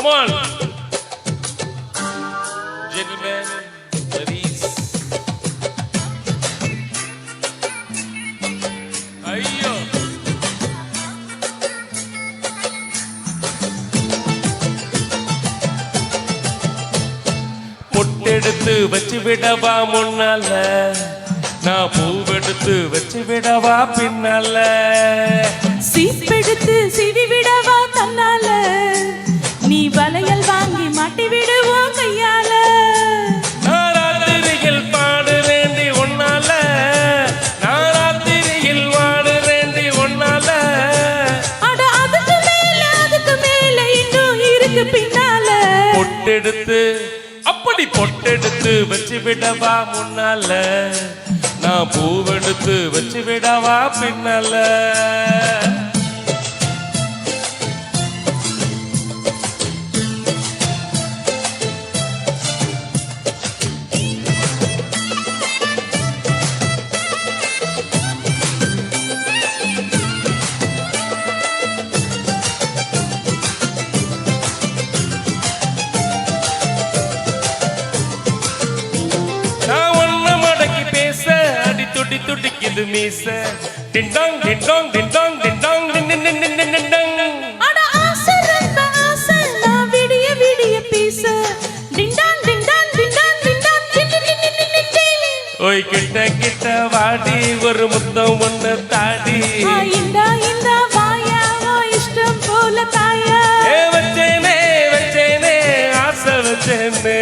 Come on. Gentlemen, ladies. ஐயோ பொட்டெடுத்து வச்சு விடவா முன்னால, நான் பூவெடுத்து வச்சு விடவா பின்னால, சீப்பெடுத்து சிவி விடவா தன்னால, நீ வளையல் வாங்கி மாட்டி விடுவோம் கையால. நாராத்திரியில் பாடுறேண்டி ஒன்னால, நாராத்திரியில் வாடுறேண்டி ஒன்னால. அட அதுக்கு மேல இன்னும் இருக்கு பின்னால. பொட்டெடுத்து அப்படி பொட்டெடுத்து வச்சு விடவா முன்னால, நான் பூவெடுத்து வச்சு விடவா பின்னால. துடிக்குது மீச டிண்டாங் டிண்டாங் டிண்டாங் டிண்டாங் டிண்டாங். அட ஆசை ரொம்ப ஆசை நான் விடிய விடிய பேச டிண்டாங் டிண்டாங் டிண்டாங் டிண்டாங் டிண்டாங். ஓய் கிட்ட கிட்ட வாடி ஒரு முத்தம் ஒண்ணு தாடி. இந்தா இந்தா வாயா ஓ இஷ்டம் போல தாயா. வச்சேனே வச்சேனே ஆசை வச்சேனே.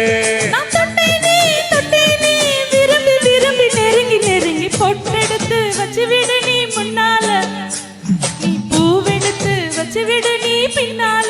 பொட்டெடுத்து வச்சு விடு நீ முன்னால, நீ பூவெடுத்து வச்சு விடு நீ பின்னால.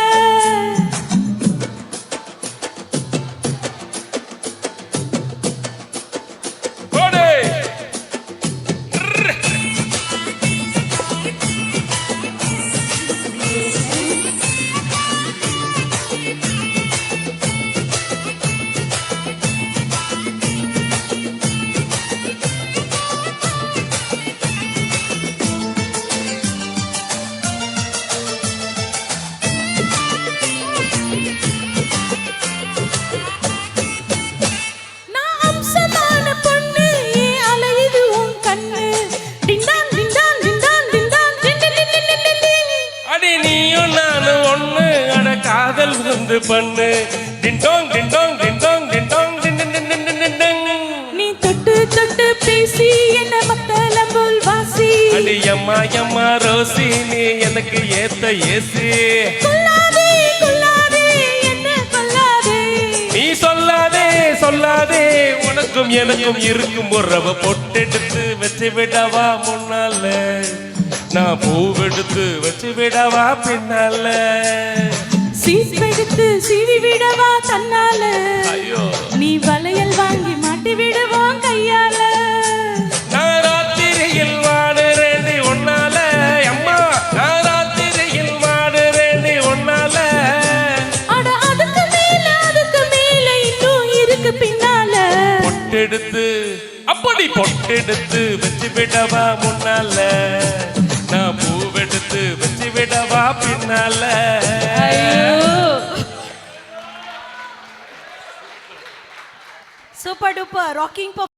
காதல் வந்து பண்ணு டிண்டோங் டிண்டோங் டிண்டோங் டிண்டோங் டிண்டோங். நீ தொட்டு தொட்டு பேசி என்ன மக்களம் போல் வாசி. அடி அம்மா அம்மா ரோசி நீ எனக்கு ஏத்த ஏசி. கொல்லாதே கொல்லாதே என்ன கொல்லாதே. நீ சொல்லாதே சொல்லாதே உனக்கும் எனக்கும் இருக்கும் உறவ. பொட்டெடுத்து வச்சு விடவா முன்னால, நான் பூவெடுத்து வச்சு விடவா பின்னால. சீப்பெடுத்து சீவி விடவா தன்னால, ஐயோ நீ வளையல் வாங்கி மாட்டி விடுவோம் கையால. நாராத்திரியில் வாடுறேண்டி ஒன்னால, அம்மா நாராத்திரியில் வாடுறேண்டி ஒன்னால. அட அதுக்கு மேல இன்னும் இருக்கு பின்னால. பொட்டெடுத்து அப்படி பொட்டெடுத்து வச்சு விடவா முன்னால, நான் பூவெடுத்து வச்சு விடவா பின்னால. Super duper rocking